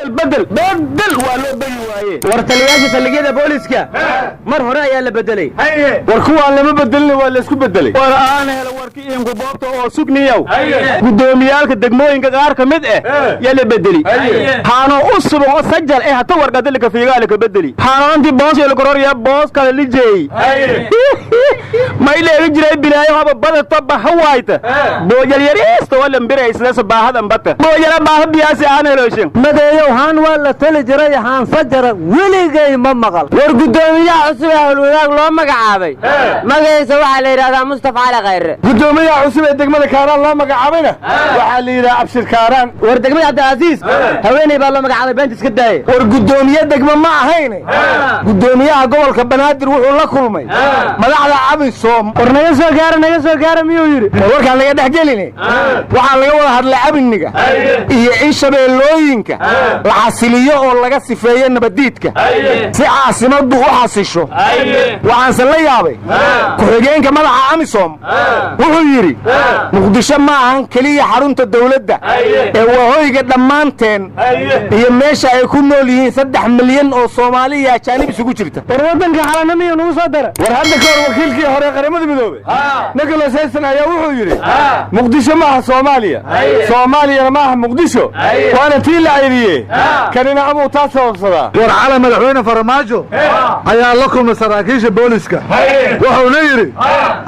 بدل والو بني وايه ورتلياش سلقيده بوليسكا مر هره ayaa la bedelay warkuwa lama bedelin waa la isku bedelay war aan helo warkii in goobta oo sugniyow gudoomiyaalka degmooyinka qaar ka mid yaa la bedeli haano usub oo sajal hata warqadil ka fiigaal ka bedeli haanti boos ee qoror ya boos kala lijay ma ilaa jiray bilaayo haba bada tabba hawaayta booyal yariisto wala mbiray isla sabaahadan bata booyal baaha biyaasi aan helooshin madeeyo haan wala tali jiray haan sajara weligay ma maqal war gudoomiyaha cusub ee wadaag loo magacaabay magaciisa waxa la yiraahdaa Mustafa Ali Khayre gudoomiyaha cusub ee degmada Kaaraan loo magacaabayna waxa la yiraahdaa Abshir Kaaraan war degmada Cabdilaaziz haweeney baa loo magacaabay baan iska daayay war gudoomiyaha degmo ma ahayn gudoomiyaha gobolka Banaadir wuxuu la kulmay madaxda Abisoom war naga soo gaara miyuu yiri warka laga dhaxgelinay waxa laga wada hadlay abiniga iyo in shabeelooyinka la xasiliyo oo laga sifeeyo nabadiidka si caasimadu u xasisho waxaan la yaabay ku xigeenka madaxa Amisom wuxuu yiri Muqdisho ma ahan kaliya xarunta dawladda ee wahooyiga dhamaanteen iyo meesha ay ku nool yihiin 3 milyan oo Soomaaliya ajaanib isugu jirta war wadanka xalanamiyo noo soo dara war hadda ka hor wakiilkii hore qaramada midoobay Nicholas Hayson ayaa wuxuu yiri Muqdisho ma aha Soomaaliya ma aha Muqdisho waana tii la aydiye kanina abu taasawsada war cala madaxweyne Farmaajo ayaa la kulmay saraakiisha booliska wuxuu leeyahay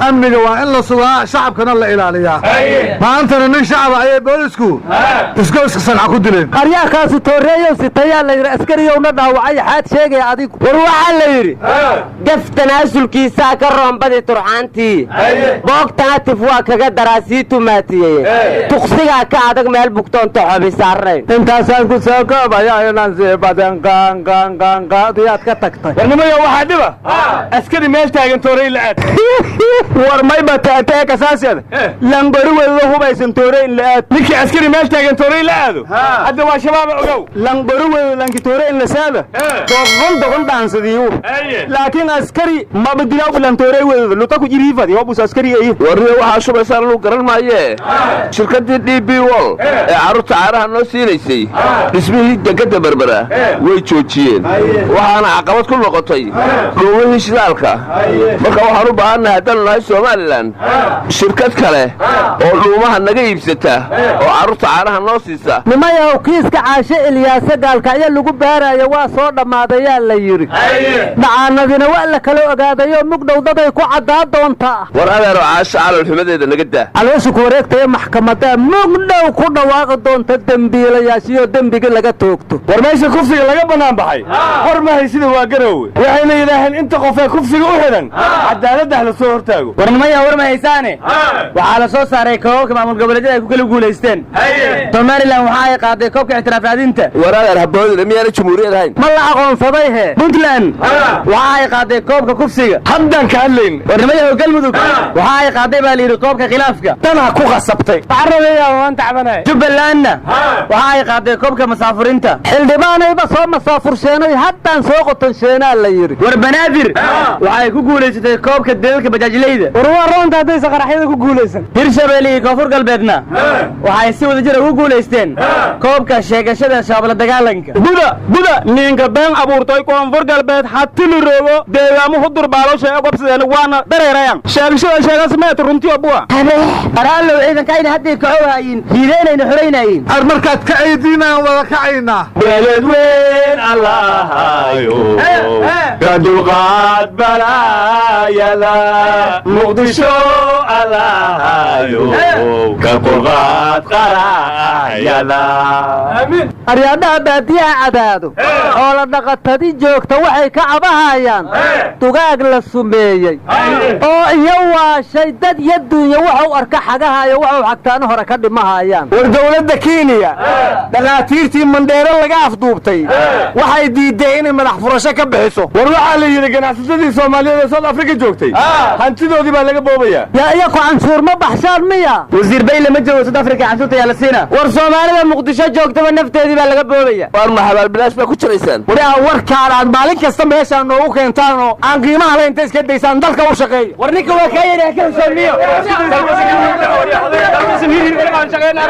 amniga waa in la sugaa shacabkana la ilaaliyaa maantana nin shacab ay boolisku iska sanca ku dileen qaryaakaas tooreeyo sitaya la yiri askariyowna dhaawacay xaad sheegay adigu war waxa la yiri gaftanaasulkiisa ka roonbadi turxaantii boogtana tifwaa kaga daraasiitu maatiyay tuqsiga ka adag meel bugtoonta xabisaarnay intaasaan ku soo koobaya inaan si badan qaadiyaad ka tagtay warnimada waxa dhiba askari meel taagan tooray laad war may bataatay kasaasiyada langori wada hubaysan tooray laad ninki askari meel taagan tooray laado hadda waa shabaab ogow langori wada lanki tooray la saada doqon dhaansadii laakiin askari ma badilaa bulan tooray wada luta ku jiriifadi oo bus askari ay warriyo waxa shubaysan loo garan maaye shirkadii DB Wall ee carruurta caaraha noo siilaysay dhismihii degada Berbera way joojiyeen waxaana caqabad ku noqotay dhowrihii shidaalka marka waxaan u baahanahay hadalnahay Soomaaliland shirkad kale oo dhuumaha naga iibsata oo carruurta caaraha noo siisa nimayow kiiska caashe Ilyaasa gaalka ayaa lagu baarayo waa soo dhamaadaya la yiri dhacaanadina waa la kala ogaadayo mugdhow daday ku cadaa doonta war adeero caashe calal xumadeeda naga daa alwashu ku wareegtay maxkamadda mugdhow ku dhawaaqi doonta dambiilayaashiyo dambiga laga toogto war meesha kufsiga laga banaan baxay war ma haysida waa garow waxayna yiraahdeen inta qof ee kufsiga u xiran cadaalada la soo hortaago warnimaya war ma haysaane waxa la soo saaray koobka maamul goboleedyada ay ku kala guuleysteen Somaliland waxa ay qaaday koobka ixtiraafadinta waraar habboodda miyana jamhuuriyad ahayn ma la aqoonsaday Puntland waxa ay qaaday koobka kufsiga haddan ka hadlayn warnimaya galmudug waxa ay qaaday baa liiri koobka khilaafka tana ku qasabtay carabaya waan tacbanay Jubbaland waxa ay qaaday koobka masaafurinta xildhibaanayba soo masaafursheenay haddan soo qotan sheenaa la yiri war banaadir waxa ay ku guuleysatay koobka deelka bajaajileyda war roonta haday saqaraxyada ku guuleysan Hirshabeelle koonfur galbeedna waxa ay si wada jir ugu guuleysteen koobka sheegashada shaabla dagaalanka buda ninka been abuurtay koonfur galbeed hatil roogo deegaamo hudur baalo sheego qabsadeen waana dareerayaan sheegashada meet runtii abuwa araalo ciidan ka hadii ka oohayin diideenayna xoreynayin markaad ka ciidinaan wada kacayna beelad weyn Allahayo kadulqaad balaayada Muqdisho Allahayo kadulqaad qaraayada aamin aryaadaha baadiyaha cadaado oo la dhaqatadi joogta waxay ka cabahayaan dugaag la sumeeyay oo iyo waa shay dad yadunya waxa uu arka xagahayo waxa uu xagtaan hore ka dhimahayaan war dawladda Kenya dhaqaatiirtii Mandheero laga afduubtay waxay diiday inay madax furasho ka bixiso war waxa la yiri ganacsatada Soomaaliyeed ee South Africa joogtay hantidoodii baa laga boobaya yaa iyagu canshuur ma baxshaan miya wasiir bay lama joogo South Africa canshuurta yaa la siina war Soomaalida Muqdisho joogtaba nafteedii baa laga boobaya war ma xabal bilaash ba ku jiraysan warkaan aad maalin kasta meesha noogu keentaan oo aan qiimaha la inta iska daysaan dalka u shaqeeyo war ninka waa ka yiri ka sameeyo shaqeynaa